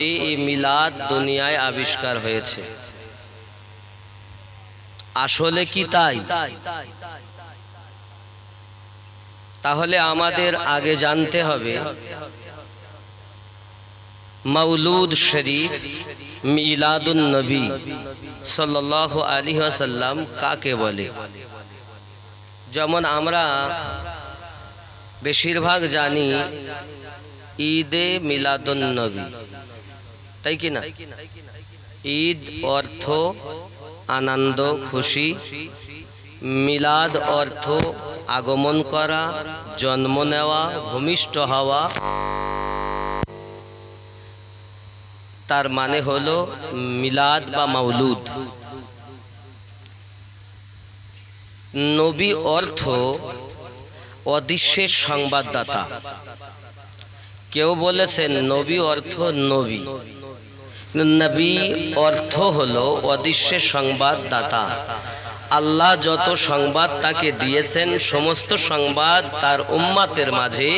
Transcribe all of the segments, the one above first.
এই মিলাদ দুনিয়ায় আবিষ্কার হয়েছে। আসলে কি তাই? তাহলে আমাদের আগে জানতে হবে মাউলুদ শরীফ মিলাদুন নবী সাল্লাল্লাহু আলাইহি ওয়াসাল্লাম কাকে বলে। যেমন আমরা বেশিরভাগ জানি ঈদে মিলাদুন নবী, তাই কি না? ঈদ অর্থ আনন্দ খুশি, মিলাদ অর্থ আগমন করা, জন্ম নেওয়া, ভূমিষ্ঠ হওয়া। তার মানে হলো মিলাদ বা মাউলুদ। নবী অর্থ অদৃশ্যের সংবাদদাতা। কেউ বলেছেন নবী অর্থ নবী, নবী অর্থ হলো অদৃশ্যের সংবাদদাতা। আল্লাহ যত সংবাদ তাকে দিয়েছেন সমস্ত সংবাদ তার উম্মতের মাঝে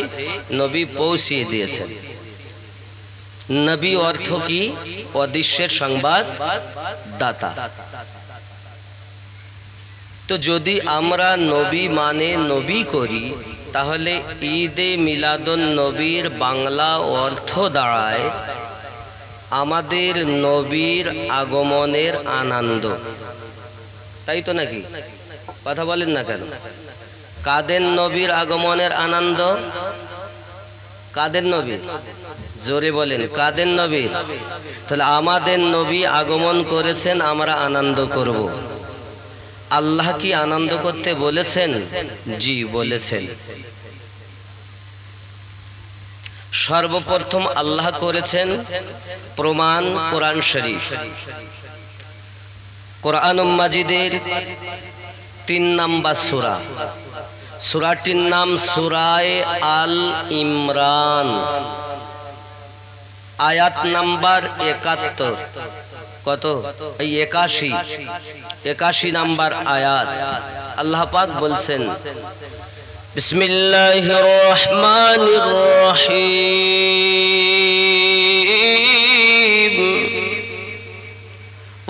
নবী পৌঁছিয়ে দিয়েছেন। নবী অর্থ কি? অদৃশ্যের সংবাদদাতা। তো যদি আমরা নবী মানে নবী করি, তাহলে ঈদে মিলাদুন নবীর বাংলা অর্থ দাঁড়ায় আমাদের নবীর আগমনের আনন্দ। তাই তো নাকি? কথা বলেন না কেন? কাদের নবীর আগমনের আনন্দ? কাদের নবী? জোরে বলেন, কাদের নবী? তাহলে আমাদের নবী আগমন করেছেন, আমরা আনন্দ করব। আল্লাহ কি আনন্দ করতে বলেছেন? জি বলেছেন। সর্বপ্রথম আল্লাহ করেছেন প্রমাণ কোরআন শরীফ। কোরআন মাজিদের ৩ নাম্বার সূরা, সূরাটির নাম সূরায়ে আল ইমরান, আয়াত নাম্বার ৭১। কত? ৮১ নাম্বার আয়াত। আল্লাহ পাক বলছেন বিসমিল্লাহির রহমানির রহিম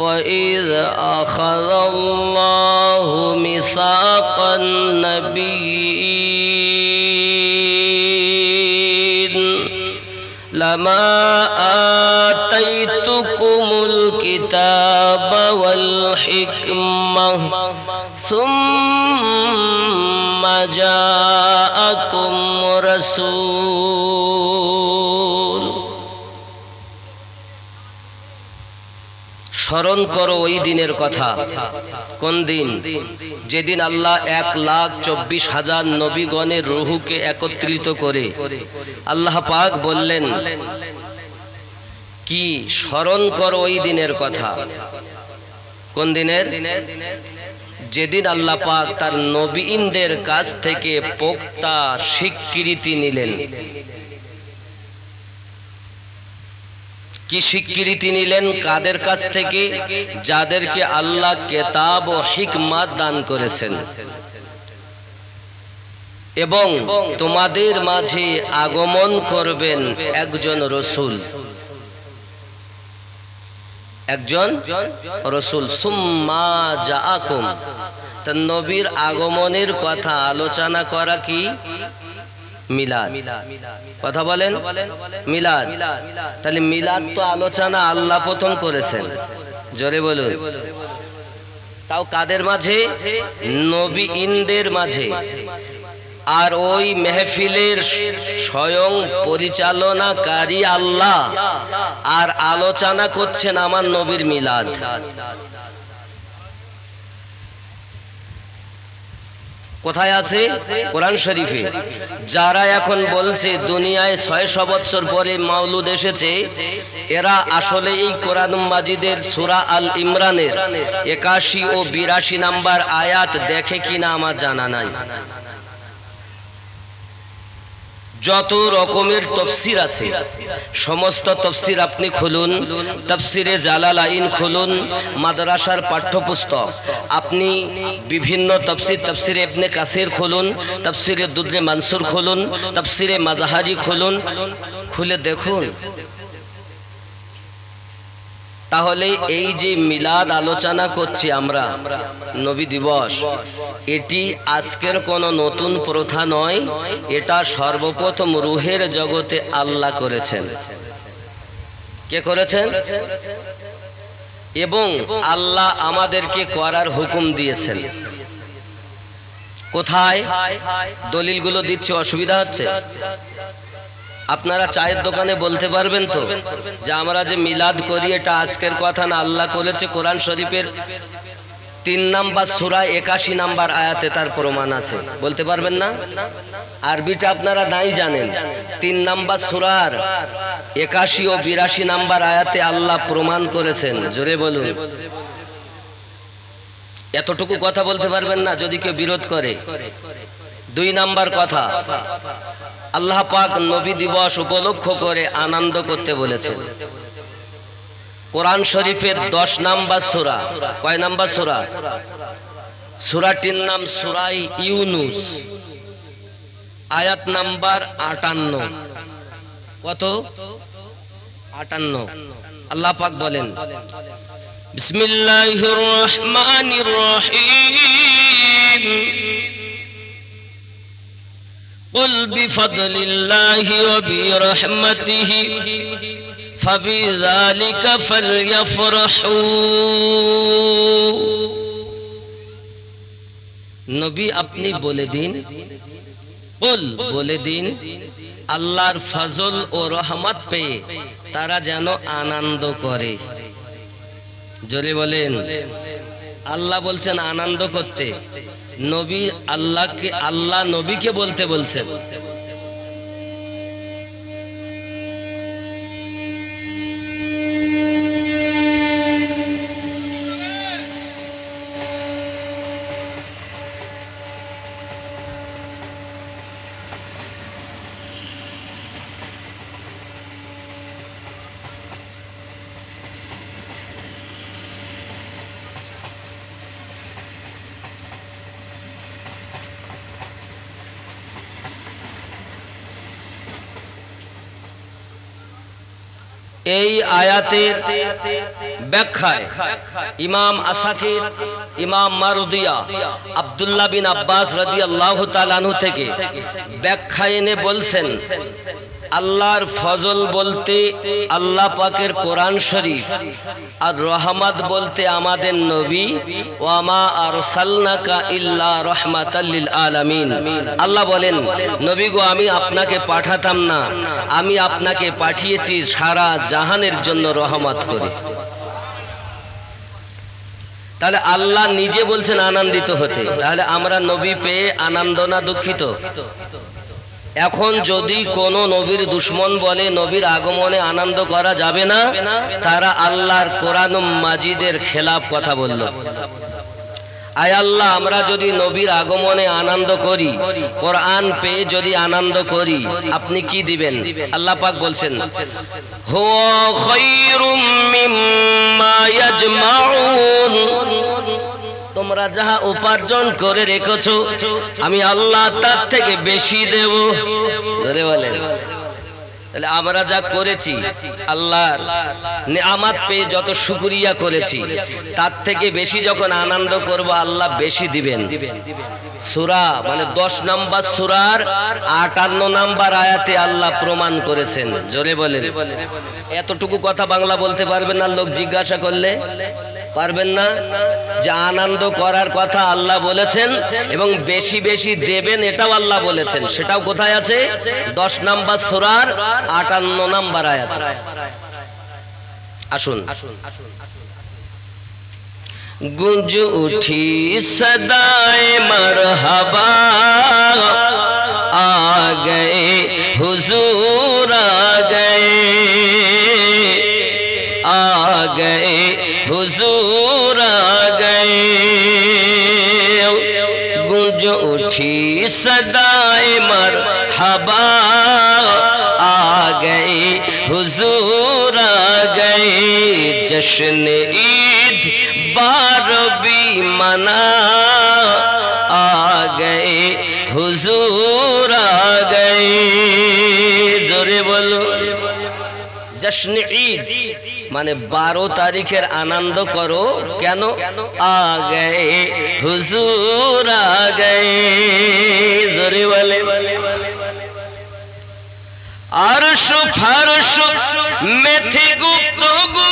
وَإِذْ أَخَذَ اللَّهُ مِيثَاقَ النَّبِيِّينَ لَمَا آتَيْتُكُمُ الْكِتَابَ وَالْحِكْمَةَ ثُمَّ جَاءَكُمْ رَسُولٌ। স্মরণ করো ওই দিনের কথা। কোন দিন? যেদিন আল্লাহ ১,২৪,০০০ নবীগণের রূহকে একত্রিত করে আল্লাহ পাক বললেন কি? স্মরণ করো ওই দিনের কথা। কোন দিনের? যেদিন আল্লাহ পাক তার নবীদের কাছ থেকে পোক্তা স্বীকৃতি নিলেন। কি স্বীকৃতি নিলেন? কাদের কাছ থেকে? যাদেরকে আল্লাহ কিতাব ও হিকমত দান করেছেন এবং তোমাদের মাঝে আগমন করবেন একজন রসূল, একজন রসূল। সুম্মা জাআকুম। তার নবীর আগমনের কথা আলোচনা করা কি? মিলাদ। কথা বলেন, মিলাদ। তাহলে মিলাদ তো আলোচনা আল্লাহ প্রথম করেছেন। জোরে বলুন। তাও কাদের মাঝে? নবীদের মাঝে। আর ওই মেহফিলের স্বয়ং পরিচালনাকারী আল্লাহ, আর আলোচনা করছেন আমার নবীর মিলাদ। কোথায় আছে? কোরআন শরীফে। যারা এখন বলছে দুনিয়ায় ৬০০ বছর পরে মাউলুদ এসেছে, এরা আসলে এই কোরআন মাজিদের সূরা আল ইমরানের ৮১ ও ৮২ নাম্বার আয়াত দেখে কিনা আমার জানা নাই। যত রকমের তফসির আছে সমস্ত তফসির আপনি খুলুন, তফসিরে জালালাইন খুলুন, মাদ্রাসার পাঠ্যপুস্তক, আপনি বিভিন্ন তফসির, তফসিরে ইবনে কাসির খুলুন, তফসিরে দুররে মানসুর খুলুন, তফসিরে মাযহারি খুলুন, খুলে দেখুন তাহলে এই যে মিলাদ আলোচনা করছি আমরা, নবী দিবস, এটি আজকের কোনো নতুন প্রথা নয়। এটা সর্বপ্রথম রুহের জগতে আল্লাহ করেছেন। কে করেছেন? এবং আল্লাহ আমাদেরকে করার হুকুম দিয়েছেন। কোথায়? দলিলগুলো দিচ্ছে, অসুবিধা হচ্ছে? আপনারা চায়ের দোকানে বলতে পারবেন তো যে আমরা যে মিলাদ করি এটা আজকের কথা না, আল্লাহ করেছে। কোরআন শরীফের 3 নাম্বার সূরা 81 নাম্বার আয়াতে তার প্রমাণ আছে। বলতে পারবেন না? আরবিটা আপনারা নাই জানেন। 3 নাম্বার সূরার 81 ও 82 নাম্বার আয়াতে আল্লাহ প্রমাণ করেছেন। জোরে বলুন। এতটুকু কথা বলতে পারবেন না যদি কেউ বিরোধ করে? 2 নাম্বার কথা, আল্লাহ পাক নবী দিবস উপলক্ষ করে আনন্দ করতে বলেছেন। কোরআন শরীফের 10 নাম্বার সূরা। কয় নাম্বার সূরা? সূরাটির নাম সূরা ইউনূস, আয়াত নাম্বার 58। কত? 58। আল্লাহ পাক বলেন, বিসমিল্লাহির রহমানির রহিম, কুল বিফদলিল্লাহি ওয়া বিরহমাতিহি ফাবিযালিকা ফালইফরাহু। নবী আপনি বলে দিন, কুল বলে দিন, আল্লাহর ফজল ও রহমত পেয়ে তারা যেন আনন্দ করে। জোরে বলেন। আল্লাহ বলছেন আনন্দ করতে, নবী আল্লাহকে, আল্লাহ নবীকে বলতে বলছেন। এই আয়াতের ব্যাখ্যায় ইমাম আসাকির, ইমাম মারুদিয়া, আব্দুল্লাহ বিন আব্বাস রাদিয়াল্লাহু তাআলা আনহু থেকে ব্যাখ্যা এনে বলছেন, আল্লাহর ফজল বলতে আল্লাহ পাকের কোরআন শরীফ, আর রহমত বলতে আমাদের নবী, ওয়া মা আরসালনাকা ইল্লা রাহমাতাল লিল আলামিন। আল্লাহ বলেন, নবী গো আমি আপনাকে পাঠাতাম না, আমি আপনাকে পাঠিয়েছি সারা জাহানের জন্য রহমত করে। তাহলে আল্লাহ নিজে বলছেন আনন্দিত হতে। তাহলে আমরা নবী পেয়ে আনন্দ না দুঃখিত? এখন যদি কোন নবীর দুশমন বলে নবীর আগমনে আনন্দ করা যাবে না, তারা আল্লাহর কোরআন মাজিদের খেলাফ কথা বলল। আয় আল্লাহ, আমরা যদি নবীর আগমনে আনন্দ করি, কোরআন পেয়ে যদি আনন্দ করি, আপনি কি দিবেন? আল্লাহ পাক বলছেন, হুয়া খায়রুম মিম্মা ইয়াজমাউন, তোমরা যাহা উপার্জন করে রেখেছো আমি আল্লাহ তার থেকে বেশি দেব। ধরে বলেন, তাহলে আমরা যা করেছি, আল্লাহর নিয়ামত পেয়ে যত শুকরিয়া করেছি, তার থেকে বেশি যখন আনন্দ করব আল্লাহ বেশি দিবেন। সূরা মানে 10 নম্বর সূরার 58 নম্বর আয়াতে আল্লাহ প্রমাণ করেছেন। জোরে বলেন। এতটুকু কথা বাংলা বলতে পারবেন না? লোক জিজ্ঞাসা করলে পারবেন না? যে আনন্দ করার কথা আল্লাহ বলেছেন এবং বেশি বেশি দেবেন এটাও আল্লাহ বলেছেন। সেটাও কোথায় আছে? 10 নম্বর সূরার 58 নম্বর আয়াত। আসুন। গুঞ্জ উঠি সদায়ে মারহাবা, আ গয়ে হুজুর আ গয়ে, আ গয়ে হুজুর আ গয়ে। গুঞ্জ উঠি সদায়ে মারহাবা, আ গয়ে হুজুর আ গয়ে। জশ্ন ঈদ बारबी मना, आ गए हुजूर आ गए। जोरे बोलो। जश्न ईद মানে 12 তারিখের আনন্দ করো। কেন? আ গয়ে হুজুর আ গয়ে, জোরে বলে। আরশ ফারশ में थी गुफ्तगू,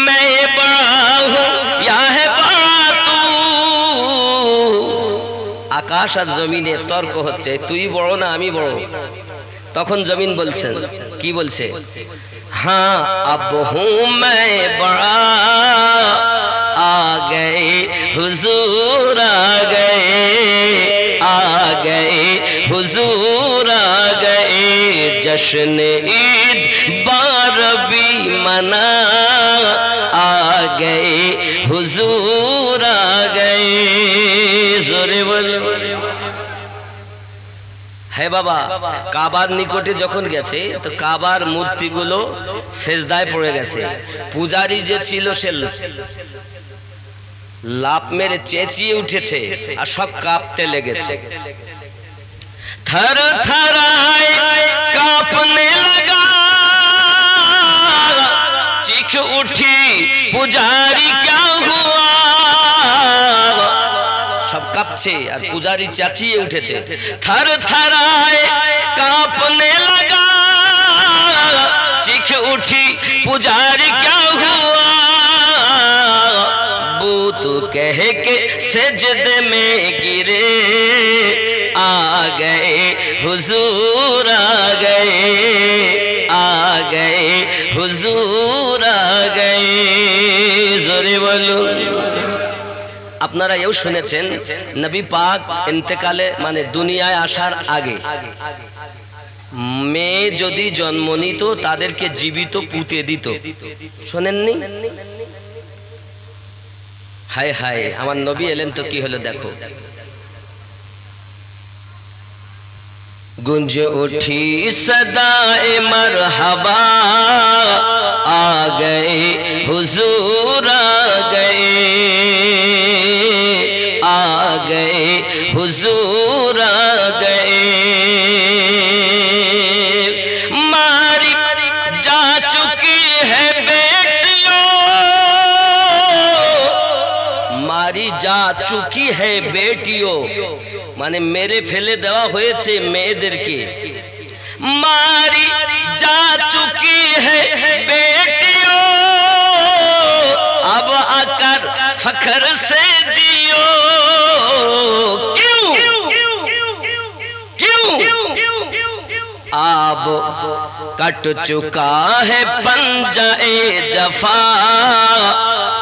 मैं बड़ा हूँ या है बड़ा तू। আকাশ আর জমিনের তর্ক হচ্ছে, তুই বড় না আমি বড়। তখন জমিন বলছেন, কি বলছে? हाँ अब हूँ मैं बड़ा, आ गए हुजूर आ गए, आ गए हुजूर आ गए, जश्न ईद बारबी मना, आ गए हुजूर आ गए, जोरे बोलो। হে বাবা, কাবার নিকটে যখন গেছে তো কাবার মূর্তিগুলো সেজদায় পড়ে গেছে। পূজারী যে ছিল সে লাফ মেরে চেঁচিয়ে উঠেছে আর সব কাঁপতে লেগেছে। थर थराए कांपने लगा, चीख उठी पुजारी क्या हुआ। सब कांपছে আর পূজারি চেঁচিয়ে উঠেছে। थर थराए कांपने लगा, चीख उठी पुजारी क्या हुआ। बूत कह के सजदे में गिरे, आ गए हुजूर आ गए, आ गए हुजूर आ गए, जोरे बोलो। আপনারা এও শুনেছেন নবী পাক ইন্তেকালে মানে দুনিয়ায় আসার আগে মেয়ে যদি জন্ম নিত তাদেরকে জীবিত পুঁতে দিত। শোনেননি? হায় হায়, আমার নবী এলেন তো কি হলো দেখো। गुंज उठी सदाए मरहबा, आ गए हुजूर आ गए, आ गए हुजूर आ गए। मारी जा चुकी है बेटियों, मारी जा चुकी है बेटियों, মানে মেরে ফেলে দেওয়া হয়েছে মেয়েদেরকে। মারি যা চুকি হ্যায় বেটিও, अब आकर फखर से जियो। क्यों क्यों अब कट चुका है पंजाए जफा,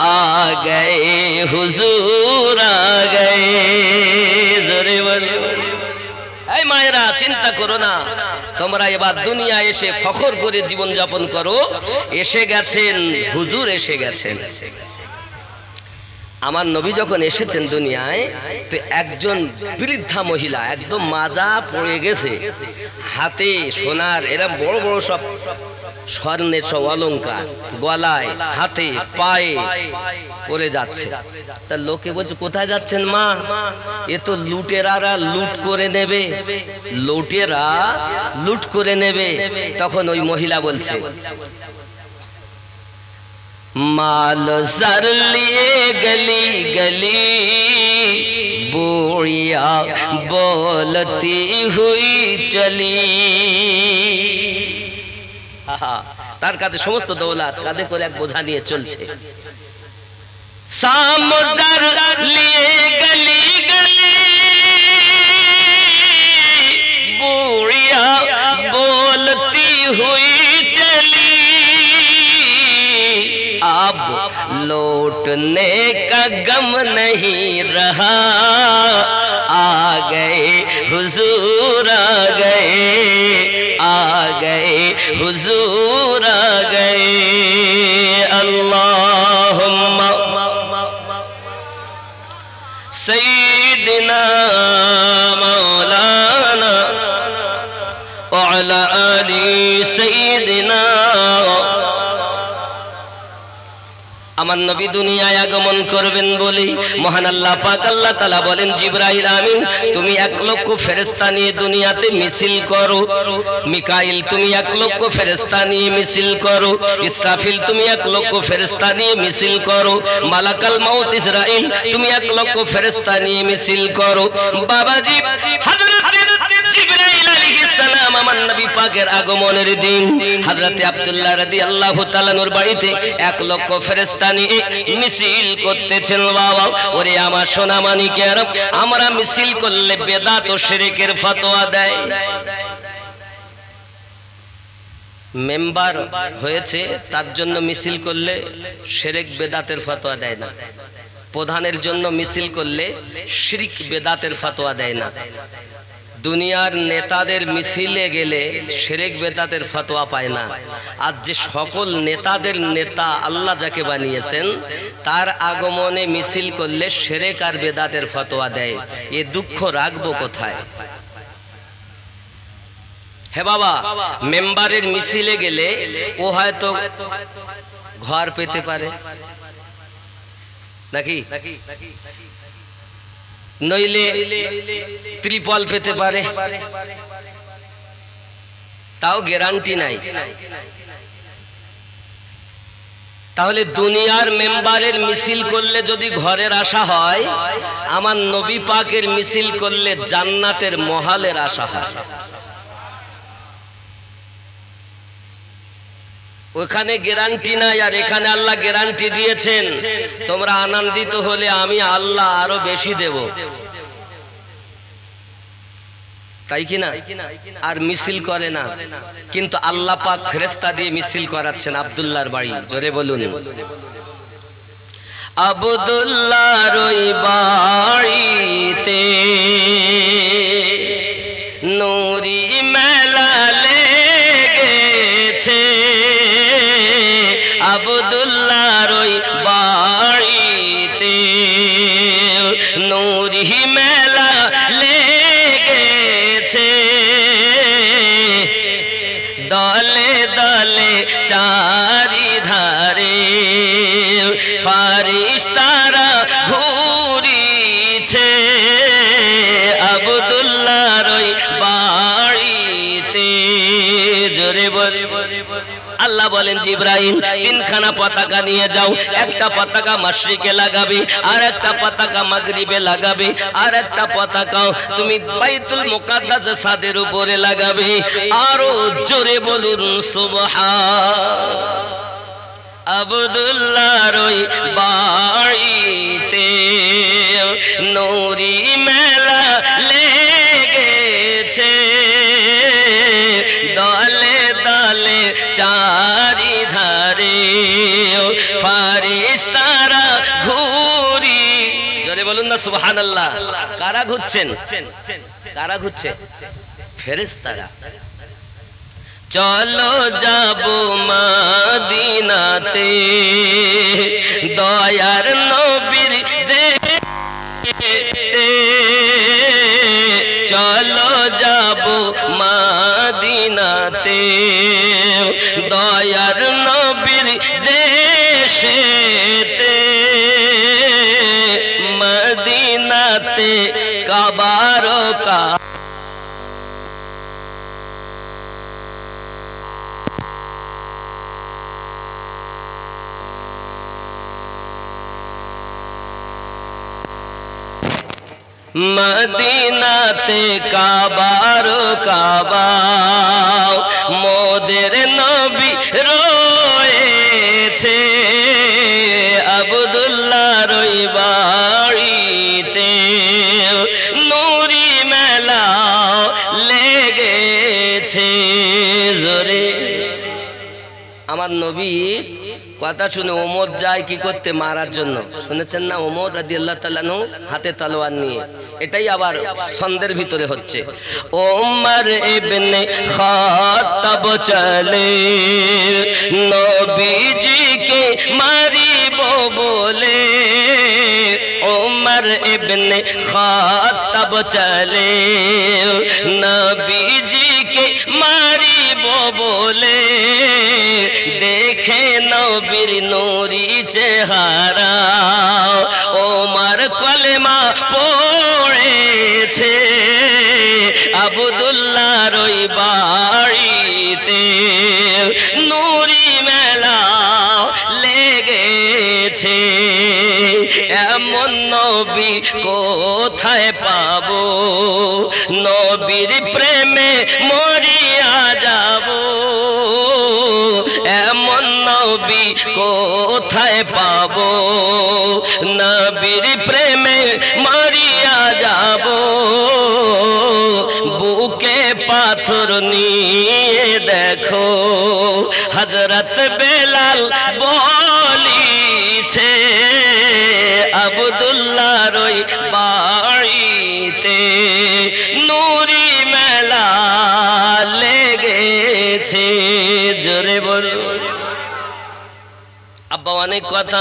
आ गए हुजूर आ गए, जोरे बोलो। এই মায়েরা চিন্তা করো না, তোমরা এবার দুনিয়া এসে ফখর করে জীবন যাপন করো। এসে গেছেন হুজুর, এসে গেছেন। আমার নবী যখন এসেছেন দুনিয়ায় তো একজন বৃদ্ধা মহিলা একদম মাজা পড়ে গেছে, হাতে সোনার এরা বড় বড় সব স্বর্ণের সব অলংকার গলায় হাতে পায়ে পরে যাচ্ছে। তা লোকে বলছে কোথায় যাচ্ছেন মা? এ তো লুটেরারা লুট করে নেবে, লুটেরা লুট করে নেবে। তখন ওই মহিলা বলছে माल सर लिए गली गली, बुढ़िया बोलती हुई चली। তার কাছে সমস্ত দৌলত কাঁধে করে এক বোঝা নিয়ে চলছে। সামদার লিয়ে গলি গলি, বুড়িয়া बोलती हुई चली। अब लौटने का गम नहीं रहा, आ गए हुजूर आ गए, आ गए हुजूर आ गए। अल्लाहुम्मा सय्यिदना मौलाना व अला आलि सय्यिदना। আমার নবী দুনিয়ায় আগমন করবেন বলে মহান আল্লাহ পাক আল্লাহ তাআলা বলেন জিবরাইল আমিন তুমি 1 লক্ষ ফেরেশতা নিয়ে দুনিয়াতে মিছিল করো, মিকাইল তুমি 1 লক্ষ ফেরেশতা নিয়ে মিছিল করো, ইসরাফিল তুমি 1 লক্ষ ফেরেশতা নিয়ে মিছিল করো, মালাকাল মাউত ইসরাইল তুমি 1 লক্ষ ফেরেশতা নিয়ে মিছিল করো। বাবাজি হযরত জিবরাইল আলাইহিস সালাম আমার নবী পাকের আগমনের দিন হযরত আব্দুল্লাহ রাদিয়াল্লাহু তাআলা নূর বাড়িতে 1 লক্ষ ফেরেশতা নিয়ে মিছিল করতেছেন। বাবা ওরে আমার সোনা মানিকের, আমরা মিছিল করলে বেদাত ও শিরকের ফতোয়া দেয়। মেম্বার হয়েছে তার জন্য মিছিল করলে শিরক বেদাতের ফতোয়া দেয় না, প্রধানের জন্য মিছিল করলে শিরক বেদাতের ফতোয়া দেয় না। দুনিয়ার নেতাদের মিছিলে গেলে শিরক বেদাতের ফতোয়া পায় না। আর যে সকল নেতাদের নেতা আল্লাহ যাকে বানিয়েছেন তার আগমনে মিছিল করলে শিরক আর বেদাতের ফতোয়া দেয়। এ দুঃখ রাখবো কোথায়? হে বাবা, মেম্বারের মিছিলে গেলে ও হয়তো ঘর পেতে পারে নাকি, নইলে ত্রিপল পেতে পারে, তাও গ্যারান্টি নাই। তাহলে দুনিয়ার মেম্বারের মিছিল করলে যদি ঘরের আশা হয়, আমার নবী পাকের মিছিল করলে জান্নাতের মহালের আশা হয়। ওখানে গ্যারান্টি নাই, আর এখানে আল্লাহ গ্যারান্টি দিয়েছেন তোমরা আনন্দিত হলে আমি আল্লাহ আরো বেশি দেব, তাই কিনা? আর মিছিল করে না, কিন্তু আল্লাহ পাক ফেরেশতা দিয়ে মিছিল করাচ্ছেন আব্দুল্লাহর বাড়ি। জোরে বলুন আব্দুল্লাহর ওই বাড়িতে নূরি মেলা লেগেছে, আব্দুল্লাহর ওই বাড়িতে নূরি মেলা লেগেছে, দলে দলে চারিধারে ফারিস্তারা ঘুরিছে, আব্দুল্লাহর ওই বাড়িতে। জোরে বল। আল্লাহ বলেন জিবরাইল 3খানা পতাকা নিয়ে যাও, একটা পতাকা মাশরিকে লাগাবে, আর একটা পতাকা মাগরিবে লাগাবে, আর একটা পতাকা তুমি বাইতুল মুকাদ্দাসের ছাদের উপরে লাগাবে। আরো জোরে বলুন সুবহান। আব্দুল্লাহর ওই বাড়িতে নূরি মেলা লেগেছে, দলে দলে চারিধারে ফারিস্তারা ঘুরি। জোরে বলুন না সুবহানাল্লাহ। কারা ঘুরছেন? কারা ঘুরছে? ফেরেশতারা। চলো যাব মদিনাতে দয়ার নবীর দেখতে, চলো যাব মদিনাতে দয়ার নবীর দেশেতে, মদিনাতে কাবার কা মদিনাতে কাবার কাবা মোদের নবী রয়েছে, আব্দুল্লাহর ওই বাড়িতে নূরি মেলা লেগেছে। জোরে আমার নবী কথা শুনে ওমর যায় কি করতে? মারার জন্য। শুনেছেন না? ওমর রাদিয়াল্লাহু তাআলা আনহু হাতে তলোয়ার নিয়ে। এটাই আবার ছন্দের ভিতরে হচ্ছে। ওমর ইবনে খাত্তাব চলে নবীজিকে মারিব বলে, ওমর ইবনে খাত্তাব চলে নবীজিকে মারিব পারিব বলে দেখে নবীর নূরি চেহারা ওমর কলেমা পড়েছে আব্দুল্লাহর ওই বাড়িতে নূরি মেলা লেগেছে এমন নবী কোথায় পাবো নবীর প্রেমে মরিয়া যাব এমন নবী কোথায় পাবো নবীর প্রেমে মরিয়া যাব বুকে পাথর নিয়ে দেখো হযরত বেলাল বলিছে আব্দুল্লাহর ওই বাড়িতে নূরি মেলা লেগেছে জোরে বলো আব্বা অনেক কথা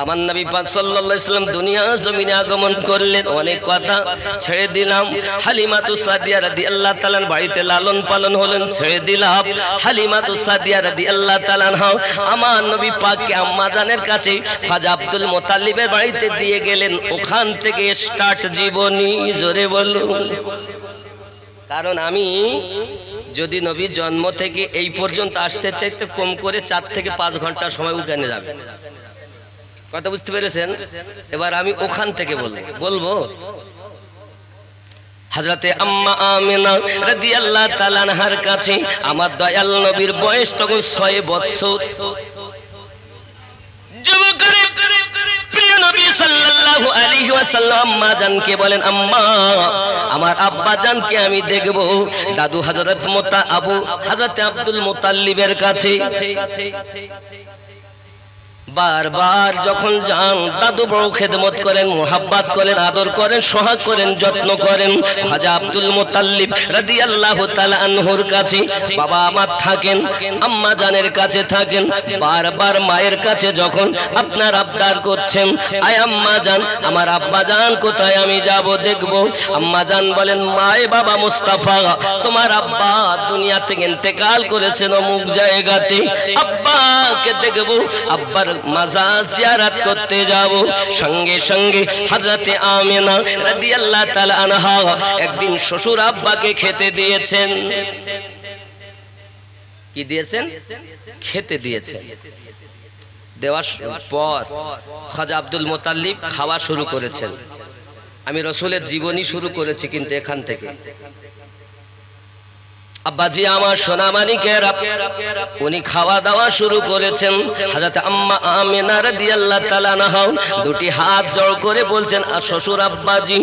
আমার নবী পাক সাল্লাল্লাহু আলাইহি ওয়াসাল্লাম দুনিয়া জমিনে আগমন করলেন অনেক কথা ছেড়ে দিলাম হালিমাতু সাদিয়া রাদিয়াল্লাহু তাআলা বাড়িতে লালন পালন হলেন ছেড়ে দিলাম হালিমাতু সাদিয়া রাদিয়াল্লাহু তাআলা আমার নবী পাককে আম্মা জানের কাছে খাজা আব্দুল মুত্তালিবের বাড়িতে দিয়ে গেলেন ওখান থেকে স্টার্ট জীবনী জোরে বলো কারণ আমি যদি নবী জন্ম থেকে এই পর্যন্ত আসতে চাইতে কম করে 4 থেকে 5 ঘন্টা সময় উগানে যাবে কথা বুঝতে পেরেছেন এবার আমি ওখান থেকে বলবো হযরতে আম্মা আমিনা রাদিয়াল্লাহু তাআলা আনহার কাছে আমার দয়াল নবীর বয়স তখন 6 বছর যুবকের প্রিয় নবী সাল্লাল্লাহু আলাইহি ওয়াসাল্লাম আম্মা জানকে বলেন আম্মা আমার আব্বা জানকে আমি দেখব দাদু হযরত হযরত আব্দুল মুত্তালিবের কাছে বারবার যখন যান দাদু বড় খেদমত করেন মোহাব্বত করেন আদর করেন সোহাগ করেন যত্ন করেন খাজা আব্দুল মুত্তালিব রাদিয়াল্লাহু তাআলা আনহুর কাছে বাবা আমার থাকেন আম্মা জানের কাছে থাকেন বারবার মায়ের কাছে যখন আপনার আবদার করছেন আয় আম্মা জান আমার আব্বা জান কোথায় আমি যাব দেখব আম্মা জান বলেন মায়ে বাবা মুস্তাফা তোমার আব্বা দুনিয়া থেকে ইন্তেকাল করেছেন অমুক জায়গাতে আব্বাকে দেখব আব্বার মাজার জিয়ারত করতে যাব সঙ্গে সঙ্গে হযরতে আমিনা রাদিয়াল্লাহু তাআলা আনহা একদিন শ্বশুর আব্বাকে খেতে দিয়েছেন কি দিয়েছেন খেতে দিয়েছেন দেওয়ার পর খাজা আব্দুল মুত্তালিব খাওয়া শুরু করেছেন আমি রাসূলের জীবনী শুরু করেছি কিন্তু এখান থেকে আব্বাজি আমার সোনা মানিকেরা উনি খাওয়া দাওয়া শুরু করেছেন হযরত আম্মা আমিনা রাদিয়াল্লাহু তাআলা আনহা দুটি হাত জোড় করে বলছেন শ্বশুর আব্বাজি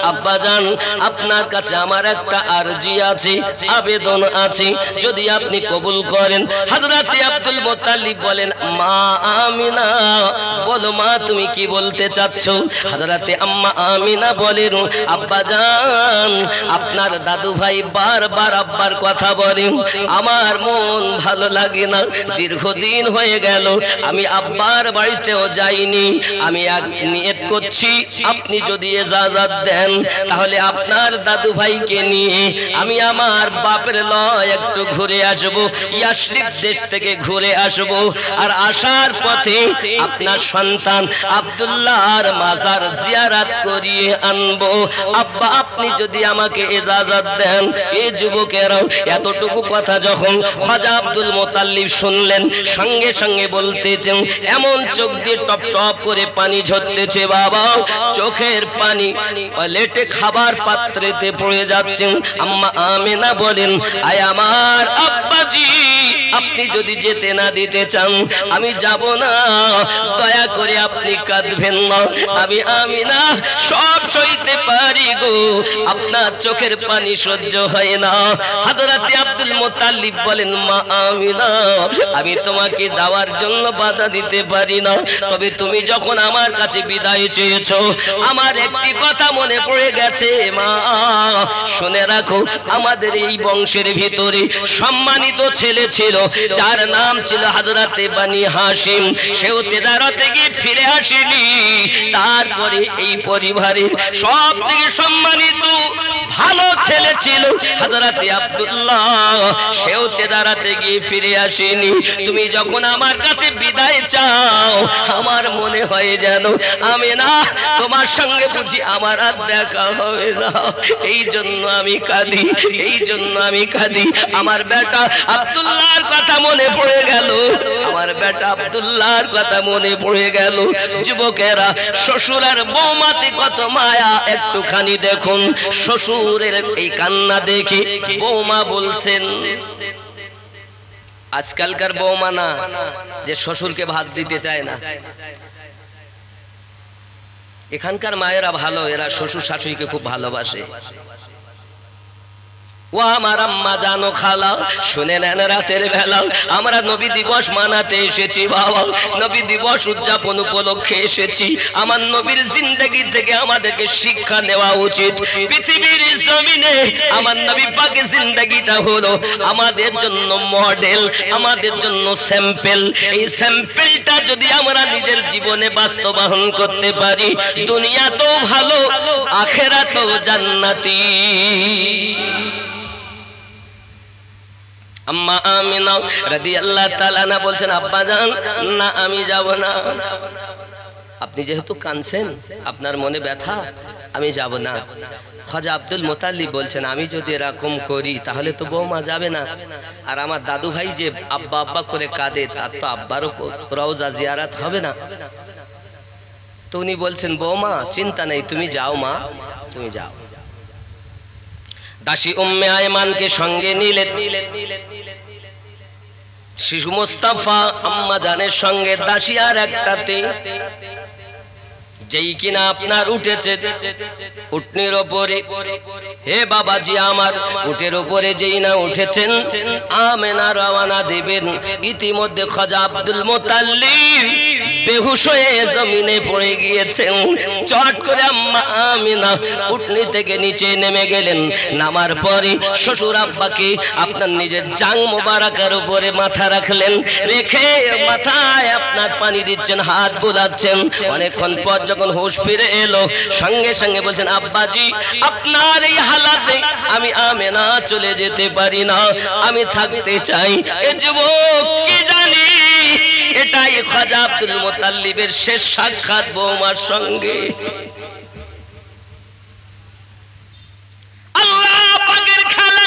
আব্বাজান আপনার কাছে আমার একটা আরজি আছে আবেদন আছে যদি আপনি কবুল করেন হযরতে আব্দুল মুত্তালিব বলেন মা আমিনা বলো মা তুমি কি বলতে চাচ্ছ হযরতে আম্মা আমিনা বলেন আব্বাজান আপনার দাদু ভাই বারবার আব্বার কথা বলেন আমার মন ভালো লাগে না দীর্ঘদিন হয়ে গেল আমি আব্বার বাড়িতেও যাইনি আমি এক নিয়ত করছি আপনি যদি ইজাজত দেন তাহলে আপনার দাদু ভাইকে নিয়ে আমি আমার বাপের লয় একটু ঘুরে আসব ইয়াসরিব দেশ থেকে ঘুরে আসব আর আসার পথে আপনার সন্তান আব্দুল্লাহর মাজার জিয়ারত করিয়ে আনবো আব্বা আপনি যদি আমাকে ইজাজত দেন এই যুবকেরাও এতটুকু কথা যখন খাজা আব্দুল মুত্তালিব শুনলেন সঙ্গে সঙ্গে বলতেছেন এমন চোখ দিয়ে টপ টপ করে পানি ঝরতেছে বাবা চোখের পানি প্লেটে খাবার পাত্রেতে পড়ে যাচ্ছে আম্মা আমিনা বলেন আয় আমার আব্বাজি আপনি যদি যেতে না দিতে চান আমি যাব না দয়া করে আপনি কাঁদবেন না আমি আমিনা সব সইতে পারি গো আপনার চোখের পানি সহ্য হয় না হযরতে আব্দুল মুত্তালিব বলেন মা আমিনা আমি তোমাকে দাওয়ার জন্য বাধা দিতে পারি না তবে তুমি যখন আমার কাছে বিদায় চেয়েছো আমার একটি কথা মনে পড়ে গেছে মা শুনে রাখো আমাদের এই বংশের ভিতরে সম্মানিত ছেলে ছিল যার নাম ছিল হযরতে বনি হাশিম সেও তেজারতে গিয়ে ফিরে আসেনি তারপরে এই পরিবারের সবথেকে সম্মানিত ভালো ছেলে ছিল হযরতে আব্দুল্লাহ, সেও তেজারাতে গিয়ে ফিরে আসেনি। তুমি যখন আমার কাছে বিদায় চাও, আমার মনে হয় যেন আমিনা তোমার সঙ্গে বুঝি আমার আর দেখা হবে না। এই জন্য আমি কাঁদি, এই জন্য আমি কাঁদি। আমার বেটা আব্দুল্লাহর কথা মনে পড়ে গেল, আমার বেটা আব্দুল্লাহর কথা মনে পড়ে গেল। যুবকেরা, শ্বশুরের বৌমাতে কত মায়া একটুখানি দেখুন। শ্বশুরের এই কান্না দেখে বৌমা বলছেন, আজকালকার বৌমা না যে শ্বশুরকে ভাত দিতে চায় না, এখানকার মায়েরা ভালো, এরা শ্বশুর শাশুড়িকে খুব ভালোবাসে। ও আমার আম্মা জানো খালা, শুনে নেন রাতের বেলা আমরা নবী দিবস মানাতে এসেছি বাবা, নবী দিবস উদযাপন উপলক্ষে এসেছি। আমার নবীর জিন্দেগি থেকে আমাদেরকে শিক্ষা নেওয়া উচিত। পৃথিবীর জমিনে আমার নবী পাকের জিন্দেগিটা হলো আমাদের জন্য মডেল, আমাদের জন্য স্যাম্পল। এই স্যাম্পলটা যদি আমরা নিজের জীবনে বাস্তবায়ন করতে পারি, দুনিয়া তো ভালো, আখিরাত তো জান্নাতি। আম্মা আমিনা রাদিয়াল্লাহু তাআলা না বলছেন, আব্বা জান না আমি যাব না। আপনি যেহেতু কাঁদছেন, আপনার মনে ব্যথা, আমি যাব না। খাজা আব্দুল মুতাল্লিব বলছেন, আমি যদি এরকম করি তাহলে তো বৌমা যাবে না। আর আমার দাদু ভাই যে আব্বা আব্বা করে কাঁদে, তার তো আব্বারও রওজা জিয়ারত হবে না। তো উনি বলছেন, বৌমা চিন্তা নেই, তুমি যাও মা, তুমি যাও। দাসী উম্মে আয়মানকে সঙ্গে নিলেন। শিশু মোস্তাফা আম্মা জানের সঙ্গে দাসী আর একটাতে, যেই কিনা আপনার উঠেছে উটনির ওপরে। হে বাবাজি আমার, উটের উপরে যেই না উঠেছেন, আমেনা রওনা দেবেন। ইতিমধ্যে খাজা আব্দুল মুতাল্লিব বেহুশ হয়ে জমিনে পড়ে গিয়েছেন। চট করে আম্মা আমিনা উটনি থেকে নিচে নেমে গেলেন। নামার পরে শ্বশুর আব্বাকে আপনার নিজের জাং মোবারকের উপরে মাথা রাখলেন, রেখে মাথায় আপনার পানি দিচ্ছেন, হাত বোলাচ্ছেন। অনেকক্ষণ পর যখন হুঁশ ফিরে এলো, সঙ্গে সঙ্গে বলছেন, আব্বাজি আপনার এই হালাতে আমি আমেনা চলে যেতে পারি না, আমি থাকতে চাই। এ যুবক কি জানি এটাই খাজা আব্দুল মুতাল্লিবের শেষ সাক্ষাৎ বৌমার সঙ্গে। আল্লাহ পাকের খালা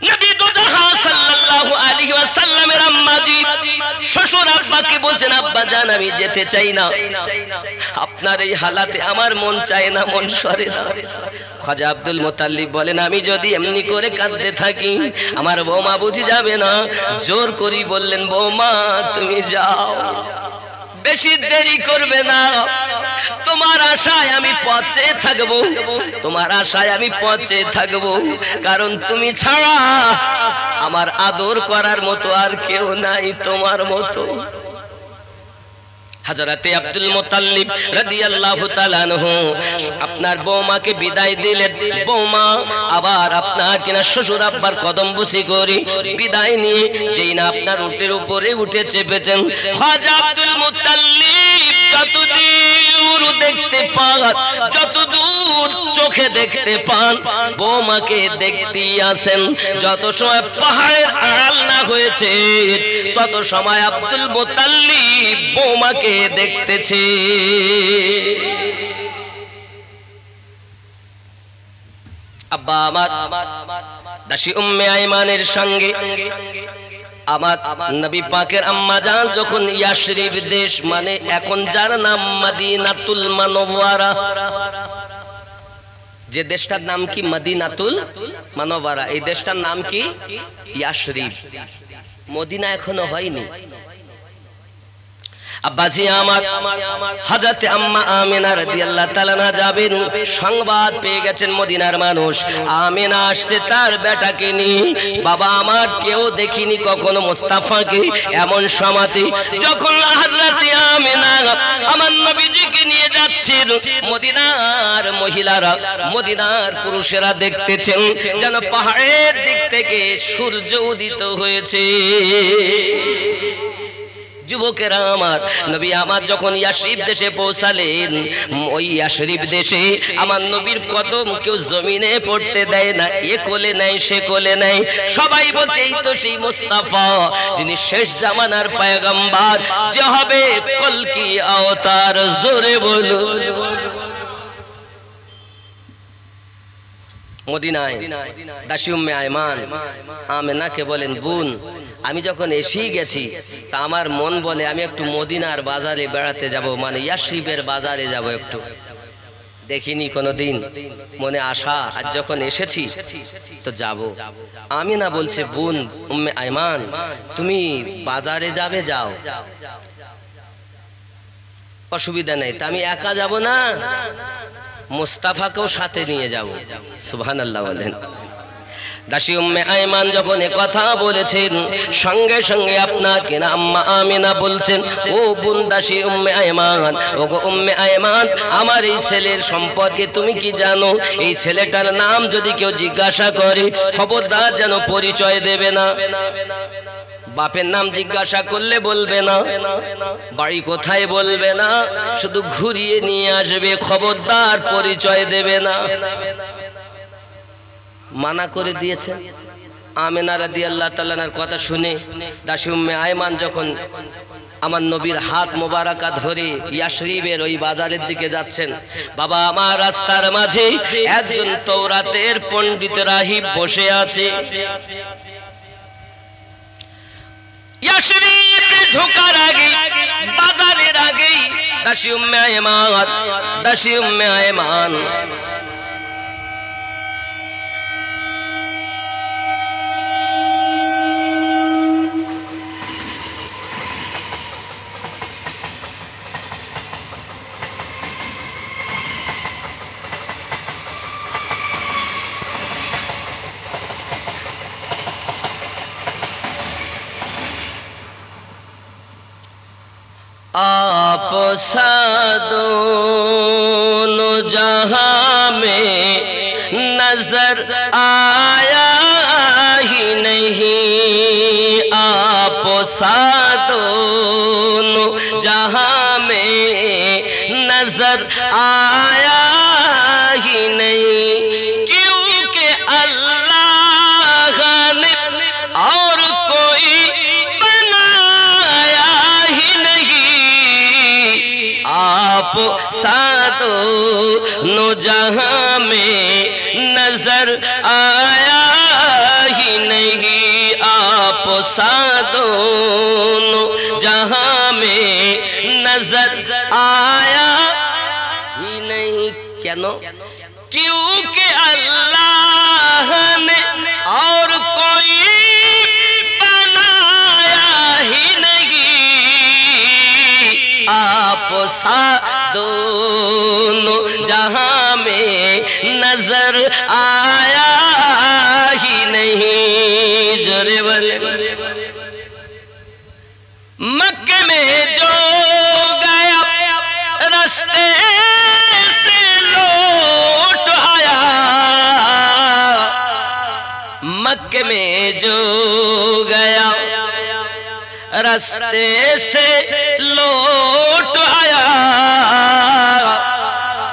নবী দো জাহান সাল্লাল্লাহু আলাইহি ওয়াসাল্লামের আম্মাজি শ্বশুর আব্বাকে বলছেন, আব্বা জান আমি যেতে চাই না, আপনার এই হালাতে আমার মন চায় না, মন সরে না। খাজা আব্দুল মুতাল্লিব বলেন, আমি যদি এমনি করে কাঁদতে থাকি আমার বৌমা বুঝি যাবে না। জোর করি বললেন, বৌমা তুমি যাও, বেশি দেরি করবে না, তোমার আশায় আমি পথে থাকবো, তোমার আশায় আমি পথে থাকবো, কারণ তুমি ছাড়া আমার আদর করার মতো আর কেউ নাই তোমার মতো। হযরতে আব্দুল মুতাল্লিব রাদিয়াল্লাহু তাআলা আনহু আপনার বৌমাকে বিদায় দিলেন। বৌমা আবার আপনার কিনা শ্বশুর আব্বার কদম বুসি করে বিদায় নিয়ে যেই না আপনার উটের উপরে উঠে চেপেছেন। খাজা আব্দুল মুতাল্লিব যতদূর দেখতে পান, যতদূর চোখে দেখতে পান, বৌমাকে দেখতেই আসেন। যত সময় পাহাড়ের আড়াল না হয়েছে, তত সময় আব্দুল মুতাল্লিব বৌমাকে দেখতেছে। আব্বা আমার দাসী উম্মে আইমানের সঙ্গে আমার নবী পাকের আম্মা জান যখন ইয়াশরিব দেশ, মানে এখন যার নাম মদিনাতুল মুনাওয়ারা, যে দেশটার নাম কি মদিনাতুল মুনাওয়ারা, এই দেশটার নাম কি ইয়াশরিব, মদিনা এখনো হয়নি। আব্বাজি আমার হযরতে আম্মা আমিনা রাদিয়াল্লাহু তাআলা না যাবেন, সংবাদ পেয়ে গেছেন মদিনার মানুষ। আমিনা আসছে তার বেটাকে নিয়ে। বাবা আমার কেউ দেখিনি কখনো মুস্তাফাকে এমন সমাতে। যখন হযরতে আমিনা আমার নবীজিকে নিয়ে যাচ্ছেন, মদিনার মহিলারা, মদিনার পুরুষেরা দেখতেছেন যেন পাহাড়ের দিক থেকে সূর্য উদিত হয়েছে। যুবকেরা আমার, নবী আমার যখন ইয়াশরিব দেশে পৌঁছালেন, ওই ইয়াশরিব দেশে আমার নবীর কদম কেউ জমিনে পড়তে দেয় না, এ কোলে নাই সে কোলে নাই, সবাই বলছে এই তো সেই মুস্তাফা যিনি শেষ জামানার পয়গম্বর, যে হবে কলকি অবতার। জোরে বলো। মদিনায় দাসী উম্মে আয়মান আমেনাকে বলেন, বোন আমি যখন এসেই গেছি তা আমার মন বলে আমি একটু মদিনার বাজারে বেড়াতে যাব, মানে ইয়াশরিবের বাজারে যাব, একটু দেখিনি কোনোদিন, মনে আশা, আজ যখন এসেছি তো যাব। আমিনা বলছে, বোন উম্মে আয়মান তুমি বাজারে যাবে, যাও, অসুবিধা নেই, তা আমি একা যাব না, মুস্তাফাকেও সাথে নিয়ে যাব। সুবহানাল্লাহ বলেন। দাসী উম্মে আয়মান যখন এ কথা বলেছেন, সঙ্গে সঙ্গে আপনাকে না আম্মা আমিনা বলছেন, ও বোন দাসী উম্মে আয়মান, ও গো উম্মে আয়মান, আমার এই ছেলের সম্পর্কে তুমি কি জানো? এই ছেলেটার নাম যদি কেউ জিজ্ঞাসা করে খবরদার যেন পরিচয় দেবে না, বাপের নাম জিজ্ঞাসা করলে বলবে না, বাড়ি কোথায় বলবে না, শুধু ঘুরিয়ে নিয়ে আসবে, খবরদার পরিচয় দেবে না। মানা করে দিয়েছে। আমিনা রাদিয়াল্লাহু তাআলার কথা শুনে দাসী উম্মে আয়মান যখন আমার নবীর হাত মোবারকা ধরে ইয়াশরিবের ওই বাজারের দিকে যাচ্ছেন, বাবা আমার রাস্তার মাঝে একজন তওরাতের পণ্ডিত রাহিব বসে আছে। ইয়াশরিবে ঢোকার আগে, বাজারের আগে দাসী উম্মে আয়মান आप दोनों जहां में नजर आया ही नहीं, आप दोनों जहां में नजर आया ही नहीं, क्योंकि अल्लाह ने और कोई आप दोनों जहां में नजर आया ही नहीं, आप दोनों जहां में नजर आया ही नहीं। क्यों? क्योंकि अल्लाह ने और कोई बनाया ही नहीं, आप दोनों जहां में नजर आया ही नहीं। जोरे बोले। मक्के में जो गया रास्ते से लौट आया, मक्के में जो गया रास्ते से लौट आया,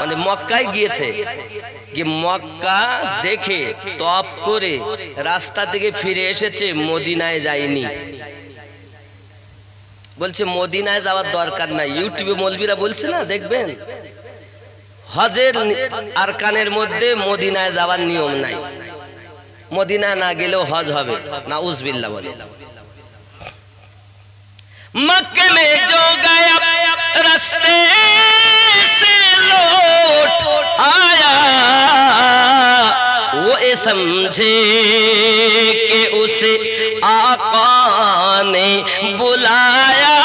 মানে মক্কায় গিয়েছে, कि মক্কা দেখে তপ করে রাস্তা থেকে ফিরে এসেছে, মদিনায় যায়নি। বলছে মদিনায় যাওয়ার দরকার নাই, ইউটিউবে মৌলবীরা বলছে না, দেখবেন হজের আরকানের মধ্যে মদিনায় যাওয়ার নিয়ম নাই, মদিনা না গেলেও হজ হবে, নাউজুবিল্লাহ বলে। मक्के में जो गया रास्ते से लौट आया, वो ये समझे कि उसे आका ने बुलाया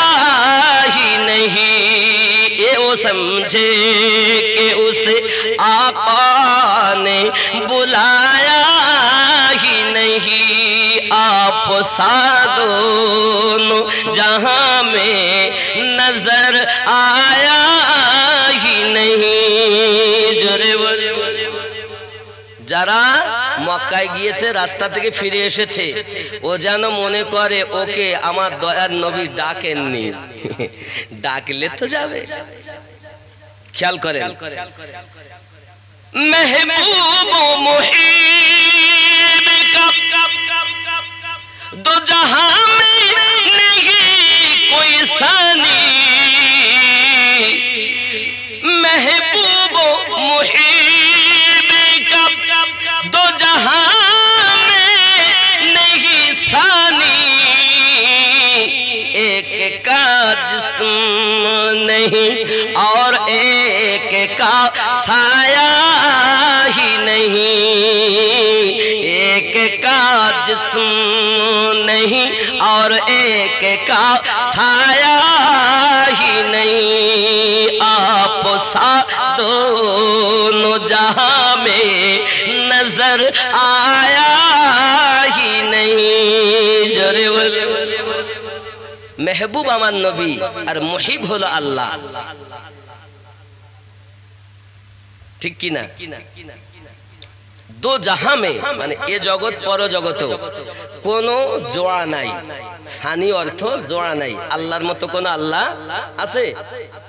ही नहीं, ये वो समझे कि उसे आका ने बुलाया ही नहीं, आप दोनों जहां में नजर आया ही नहीं। जोरे बोले। যারা মক্কায় গিয়েছে, রাস্তা থেকে ফিরে এসেছে, ও যেন মনে করে ওকে আমার দয়ার নবী ডাকেননি। ডাকলে তো যাবে। খেয়াল করেন, महबूब मुहीब का दो जहां में नहीं कोई सानी, महबूब मुहीब का दो जहां में नहीं सानी, एक का जिस्म नहीं और एक का साया ही नहीं, एक का जिस्म नहीं और एक का साया ही नहीं, आप सा दोनों जहां में नजर आया ही नहीं। जोरे बोले, महबूब আমার নবী আর মুহিব হলো আল্লাহ। ঠিক কি না? দো জাহাঁ মে মানে এ জগৎ পর জগত কোনো জোড়া নাই। সানি অর্থ জোড়া নাই। আল্লাহর মতো কোনো আল্লাহ আছে?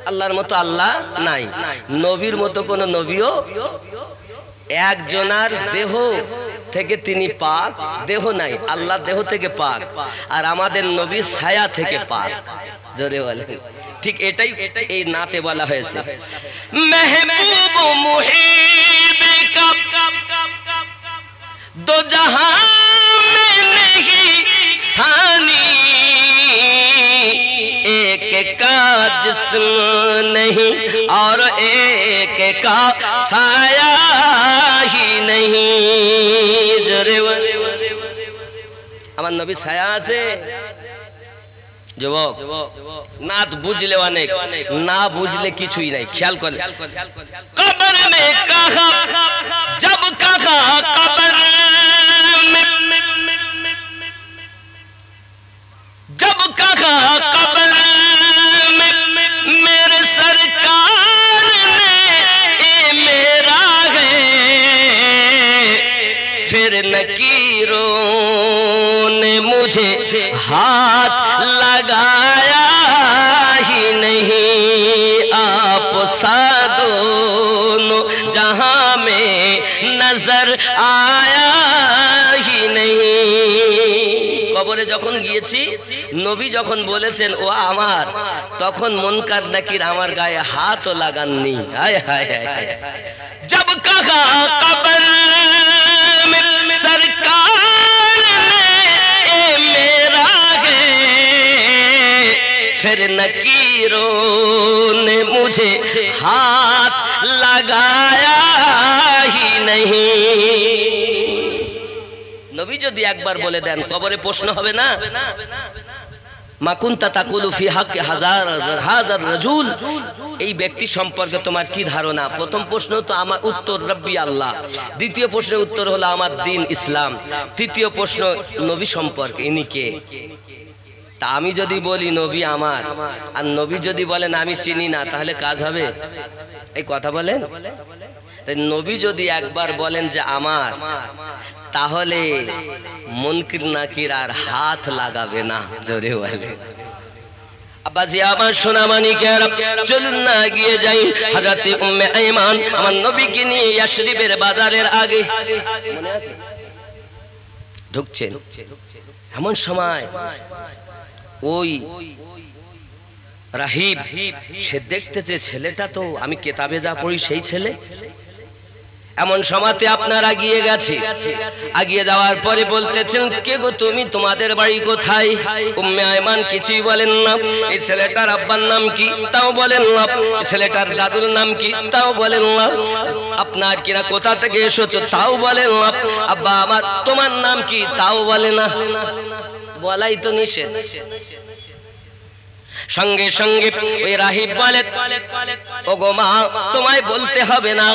আল্লাহর মতো আল্লাহ নাই। নবীর মতো কোনো নবীও, একজনার দেহ থেকে তিনি পাক, দেহ নাই, আল্লাহ দেহ থেকে পাক, আর আমাদের নবী ছায়া থেকে পাক। জোরে বলেন। ঠিক এটাই এই নাতে বলা হয়েছে, महबूब मुहीब का दो जहां में नहीं सानी, एक का जिस्म नहीं और एक का साया ही नहीं। जोरे আমার নবী ছায়া আছে। যুবক, নাত বুঝলে অনেক, না বুঝলে কিছুই নাই। খেয়াল করে, কবর মে কাহা জব কাহা কবর में जब कहा कब्र में मेरे सरकार ने ए मेरा है, फिर नकीरों ने मुझे हाथ लगाया ही नहीं, आप सा दोनों जहां में नजर आया ही नहीं। কবরে যখন গিয়েছি, নবী যখন বলেছেন ও আমার, তখন মুনকার নাকির আমার গায়ে হাতও লাগাননি। হায় হায় হায়। जब कहा कब्र में सरकार ने ए मेरा है, फिर नकीरों ने मुझे हाथ लगाया ही नहीं। নবী যদি একবার বলে দেন, কবরে প্রশ্ন হবে না, মা কুনতা তাকুলু ফি হাক্কি হাযার রাজুল, এই ব্যক্তি সম্পর্কে তোমার কি ধারণা? প্রথম প্রশ্ন তো আমার উত্তর রব্বি আল্লাহ, দ্বিতীয় প্রশ্নের উত্তর হলো আমার দ্বীন ইসলাম, তৃতীয় প্রশ্ন নবী সম্পর্কে ইনি কে। তা আমি যদি বলি নবী আমার, আর নবী যদি বলেন আমি চিনি না, তাহলে কাজ হবে? এই কথা বলেন। তাই নবী যদি একবার বলেন যে আমার, তাহলে মুনকির নাকির আর হাত লাগাবে না। জোরে বলে। আব্বাজি আমার সোনা মানিকেরা, চলুন না এগিয়ে যাই। হযরত উম্মে আইমান আমার নবীকে নিয়ে ইয়াশরিবের বাজারের আগে মনে আছে ঢুকছেন, এমন সময় ওই রাহিব সে দেখতেছে ছেলেটা তো আমি কিতাবে যা পড়ি সেই ছেলে। এমন সময়তে আপনারা গিয়ে গেছে, আগিয়ে যাওয়ার পরে বলতেছেন কে গো তুমি, তোমাদের বাড়ি কোথায়? উম্মে আইমান কিছুই বলেন না। এই ছেলেটার আব্বার নাম কি? তাও বলেন না। এই ছেলেটার দাদুর নাম কি? তাও বলেন না। আপনার কিনা কোথা থেকে এসেছো? তাও বলেন না। আব্বা আমার তোমার নাম কি? তাও বলে না। বলাই তো নিষেধ। সঙ্গে সঙ্গে ওই রাহিব বলে ওগো মা, তোমায় বলতে হবে না,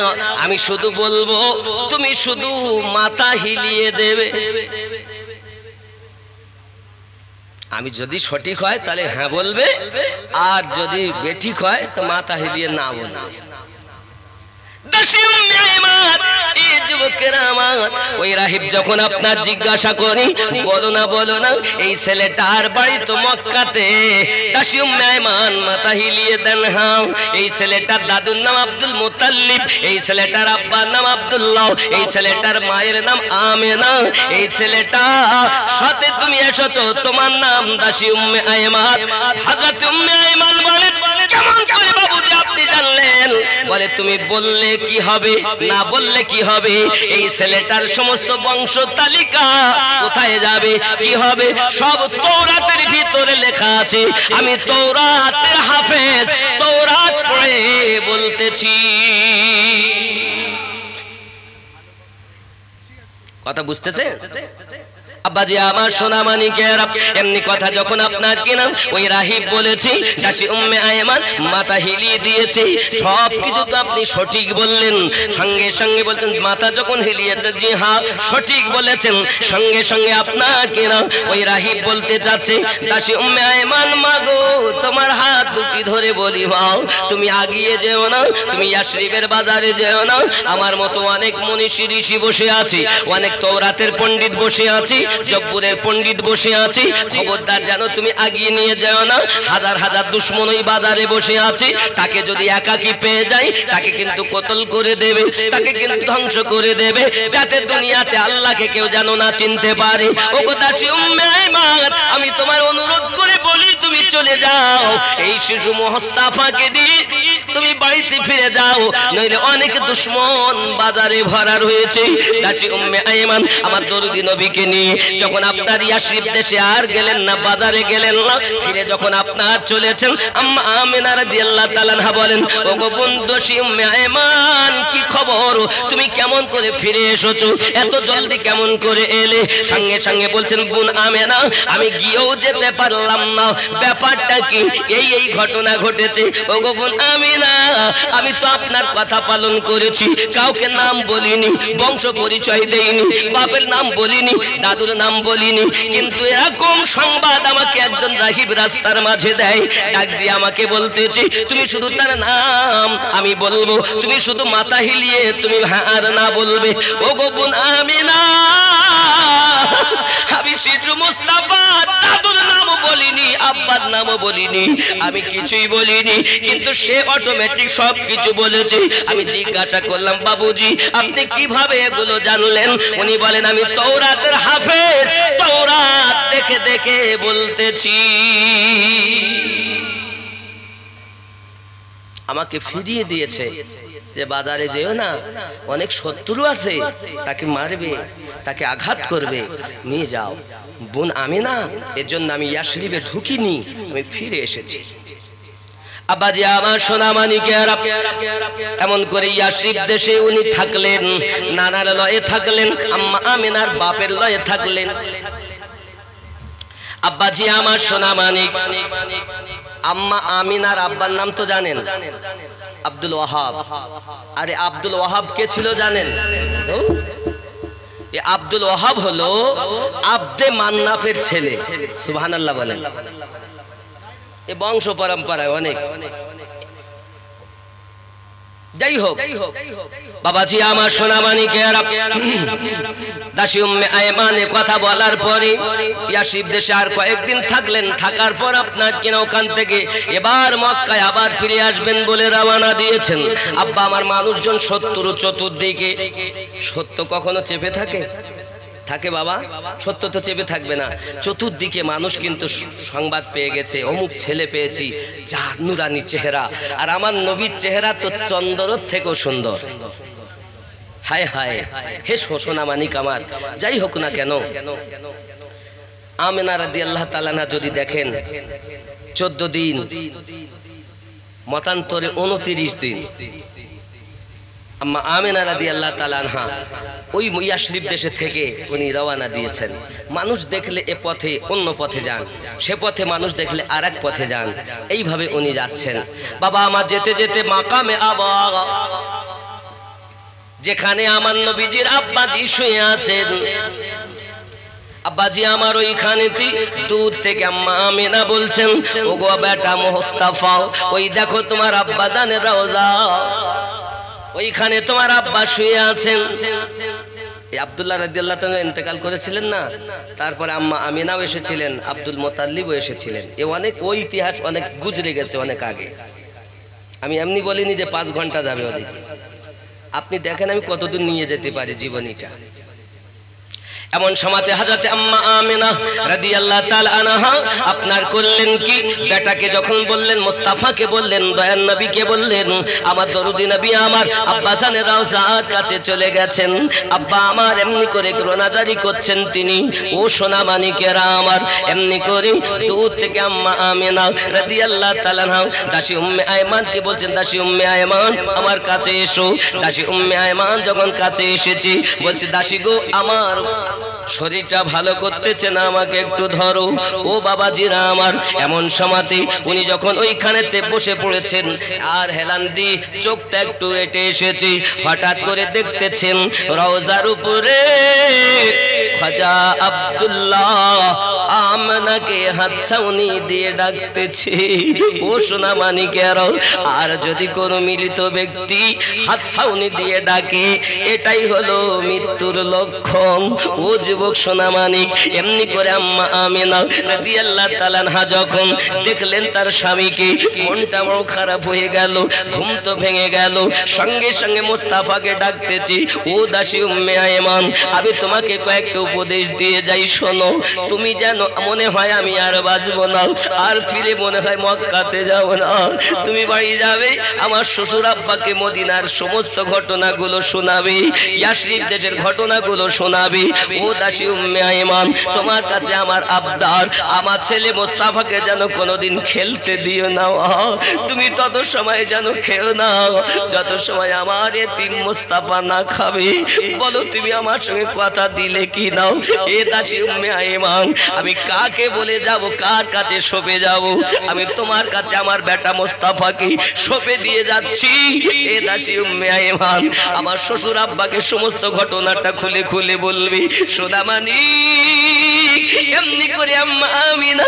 আমি শুধু বলবো, তুমি শুধু মাথা হিলিয়ে দেবে। আমি যদি সঠিক হয় তাহলে হ্যাঁ বলবে, আর যদি বেঠিক হয় তো মাথা হিলিয়ে না বলবে। দাসী উম্মে আইমান, এই যুবকেরা আমার, ওই রাহিব যখন আপনার জিজ্ঞাসা করি, বলো না এই ছেলেটার বাড়ি তো মক্কাতে। দাসী উম্মে আইমান মাথা হিলিয়ে দেন, হ্যাঁ। এই ছেলেটার দাদুর নাম আব্দুল মুতাল্লিব, এই ছেলেটার আব্বার নাম আব্দুল্লাহ, এই ছেলেটার মায়ের নাম আমেনা। এই ছেলেটা সাথে তুমি এসেছো, তোমার নাম দাসী উম্মে আইমান। হযরত উম্মে আইমান বলে, কেমন করে বাবুজি আপনি জানলেন? বলে, তুমি বললে কি হবে, না বললে কি হবে? এই ছেলেটার সমস্ত বংশ তালিকা কোথায় যাবে, কি হবে, সব তৌরাতের ভিতরে লেখা আছে। আমি তৌরাতের হাফেজ, তৌরাত পড়ে বলতেছি। কথা বুঝতেছে আব্বাজি আমার সোনা মানিকেরা? এমনি কথা যখন আপনার কিনা ওই রাহিব বলেছি, দাসী উম্মে আইমান মাথা হিলিয়ে দিয়েছে। সব কিছু তো আপনি সঠিক বললেন। সঙ্গে সঙ্গে বলছেন, মাথা যখন হিলিয়েছে, জি হ্যাঁ সঠিক বলেছেন। সঙ্গে সঙ্গে আপনার কিনা ওই রাহিব বলতে চাচ্ছে, দাসী উম্মে আইমান, মাগো তোমার হাত দুটি ধরে বলি, মাও তুমি আগিয়ে যেও না, তুমি ইয়াসরিবের বাজারে যেও না। আমার মতো অনেক মনীষী ঋষি বসে আছে, অনেক তৌরাতের পণ্ডিত বসে আছে, জব্বুরের পণ্ডিত বসে আছি, খবরদার যেন তুমি আগিয়ে নিয়ে যাও না। হাজার হাজার দুশমন ওই বাজারে বসে আছে, তাকে যদি একাকি পেয়ে যায় তাকে কিন্তু কতল করে দেবে, তাকে কিন্তু ধ্বংস করে দেবে, যাতে দুনিয়াতে আল্লাহকে কেউ যেন না চিনতে পারে। ও দাসী উম্মে আইমান, আমি তোমার অনুরোধ করে বলি, তুমি চলে যাও, এই শিশু মুস্তাফাকে দিয়ে তুমি বাড়িতে ফিরে যাও, নইলে অনেক দুশমন বাজারে ভরা রয়েছে। দাসী উম্মে আইমান আমার দরুদি নবীকে নিয়ে যখন আপনার ইয়াসরিব দেশে আর গেলেন না, বাজারে গেলেন না, ফিরে যখন আপনার চলেছেন, আম্মা আমিনা রাদিয়াল্লাহু তাআলা আনহা বলেন, ওগো বন্ধু উম্মে আইমান, কি খবর, তুমি কেমন করে ফিরে এসেছো, এত জলদি কেমন করে এলে? সঙ্গে সঙ্গে বলছেন, বোন আমেনা, আমি গিয়েও যেতে পারলাম না, ব্যাপারটা কি, এই ঘটনা ঘটেছে। ওগো বোন আমিনা, আমি তো আপনার কথা পালন করেছি, কাউকে নাম বলিনি, বংশ পরিচয় দেইনি, বাপের নাম বলিনি, দাদুর নাম বলিনি, কিন্তু এরকম সংবাদ আমাকে একজন রাহিব রাস্তার মাঝে দেয়, ডাক দিয়ে আমাকে বলতেছে, তুমি শুধু তার নাম আমি বলবো, তুমি শুধু মাথা হিলিয়ে তুমি হ্যাঁ আর না বলবে। ও গো বোন আমিনা, আমি শিশু মুস্তাফা দাদুর নাম বলিনি, আব্বার নামও বলিনি, আমি কিছুই বলিনি, কিন্তু সে অটোমেটিক সব কিছু বলেছে। আমি জিজ্ঞাসা করলাম, বাবুজি আপনি কিভাবে এগুলো জানলেন? উনি বলেন, আমি তৌরাতের হাফেজ, তৌরাত দেখে দেখে বলতেছি। আমাকে ফিরিয়ে দিয়েছে যে বাজারে যেও না, অনেক শত্রু আছে, তাকে মারবে, তাকে আঘাত করবে, নিয়ে যাও। বোন আমিনা, এজন্য আমি ইয়াসরিবে ঢুকিনি, আমি ফিরে এসেছি। আব্বাজি আমার সোনা মানিকেরা, এমন করে ইয়াসরিব দেশে উনি থাকলেন, নানার লয়ে থাকলেন, আম্মা আমিনার বাপের লয়ে থাকলেন। আব্বাজি আমার সোনা মানিক, আম্মা আমিনার আব্বার নাম তো জানেন, আব্দুল ওয়াহাব। আরে আব্দুল ওয়াহাব কে ছিল জানেন? আব্দুল ওয়াহাব হলো আব্দে মান্নাফের ছেলে। সুবহানাল্লাহ বলেন। এই বংশ পরম্পরায় অনেক, যাই হোক বাবাজি আমার সোনা মানিকেরা, দাসী উম্মে আইমানে কথা বলার পরে ইয়াসরিব দেশে আর কয়েকদিন থাকলেন। থাকার পর আপনার কিনা ওখান থেকে এবার মক্কায় আবার ফিরে আসবেন বলে রওনা দিয়েছেন। আব্বা আমার, মানুষজন শত্রু চতুর্দিকে, সত্য কখনো চেপে থাকে? থাকে বাবা, সত্য তো চেপে থাকবে না। চতুর্দিকে মানুষ কিন্তু সংবাদ পেয়ে গেছে, অমুক ছেলে পেয়েছি, যা নুরানি চেহারা, আর আমার নবীর চেহারা তো চন্দ্রের থেকেও সুন্দর। হায় হায়, হে সোনা মানিক আমার, যাই হোক না কেন, আমিনা রাদিয়াল্লাহু তাআলা আনহা যদি দেখেন 14 দিন, মতান্তরে 29 দিন, আম্মা আমিনা রাদিয়াল্লাহু তাআলা আনহা ওই ইয়াসরিব দেশে থেকে উনি রওনা দিয়েছেন। মানুষ দেখলে এ পথে অন্য পথে যান, সে পথে মানুষ দেখলে আরেক পথে যান, এইভাবে উনি যাচ্ছেন। বাবা আমার যেতে যেতে মাকামে আবা, যেখানে আমার নবীজির আব্বাজি শুয়ে আছেন, আব্বাজি আমার ওইখানেতে দূর থেকে আম্মা আমিনা বলছেন, ওগো বেটা মুস্তাফা, ওই দেখো তোমার আব্বা জানের রওজা। ওইখানে তোমার আব্বা শুয়ে আছেন। আব্দুল্লাহ রাদিয়াল্লাহু তাআলা ইন্তেকাল করেছিলেন না, তারপরে আম্মা আমিনাও এসেছিলেন, আব্দুল মুত্তালিবও এসেছিলেন। এ অনেক ওই ইতিহাস অনেক গুজরে গেছে অনেক আগে। আমি এমনি বলিনি যে 5 ঘন্টা যাবে ওদিকে। আপনি দেখেন আমি কতদূর নিয়ে যেতে পারি জীবনীটা। এমন সময়তে হযরত আম্মা আমিনা রাদিয়াল্লাহু তাআলা আনহা আপনার করলেন কি, বেটাকে যখন বললেন, মুস্তাফাকে বললেন, দয়ার নবীকে বললেন, আমার দরুদি নবী আমার আব্বা জানের রওজার কাছে চলে গেছেন, আব্বা আমার এমনি করে রোনাজারি করছেন তিনি। ও সোনা মানিকেরা আমার, এমনি করে দূর থেকে আম্মা আমিনা রাদিয়াল্লাহু তাআলা আনহা দাসী উম্মে আয়মানকে বলছেন, দাসী উম্মে আয়মান আমার কাছে এসো। দাসী উম্মে আয়মান যখন কাছে এসেছে, বলছে, দাসী গো আমার শরীরটা ভালো করতেছে না, আমাকে একটু ধরো। ও বাবাজিরা আমার, এমন সময়তে উনি যখন ওইখানেতে বসে পড়েছেন আর হেলান দিয়ে চোখটা একটু এটে এসেছে, হঠাৎ করে দেখতেছেন রওজার উপরে খাজা আব্দুল্লাহ আমনাকে হাতছাউনি দিয়ে ডাকতেছে। ও সোনা মানিকেরা, আর যদি কোনো মিলিত ব্যক্তি হাতছাউনি দিয়ে ডাকে, এটাই হলো মৃত্যুর লক্ষণ। ও যুবক সোনা মানিক, এমনি করে আম্মা আমিনা রাদিয়াল্লাহু তাআলা আনহা যখন দেখলেন তার স্বামীকে, মনটা বড় খারাপ হয়ে গেল, ঘুম তো ভেঙে গেল। সঙ্গে সঙ্গে মুস্তাফাকে ডাকতেছি, ও দাসী উম্মে আয়মান, আমি তোমাকে কয়েকটা উপদেশ দিয়ে যাই, শোনো। তুমি যেন মনে হয় আমি আর বাঁচবো না, আর ফিরে মনে হয় মক্কাতে যাব না। তুমি বাড়ি যাবে, আমার শ্বশুর আব্বাকে মদিনার সমস্ত ঘটনাগুলো শোনাবে, ইয়াসরিব দেশের ঘটনাগুলো শোনাবে। ও দাসী উম্মে আয়মান, তোমার কাছে আমার আবদার, আমার ছেলে মুস্তাফাকে যেন কোনোদিন খেলতে দিও না। তুমি তত সময় যেন খেও না যত সময় আমার এতিম মুস্তাফা না খাবে। বলো তুমি আমার সঙ্গে কথা দিলে কি নাও? এ দাসী উম্মে আয়মান, আমি কাকে বলে যাব, কার কাছে সঁপে যাব? আমি তোমার কাছে আমার বেটা মুস্তাফাকে সঁপে দিয়ে যাচ্ছি। এ দাসী উম্মে আয়মান, আমার শ্বশুর আব্বাকে সমস্ত ঘটনাটা খুলে খুলে বলবি। সোনামানি, এমনি করে আম্মা আমিনা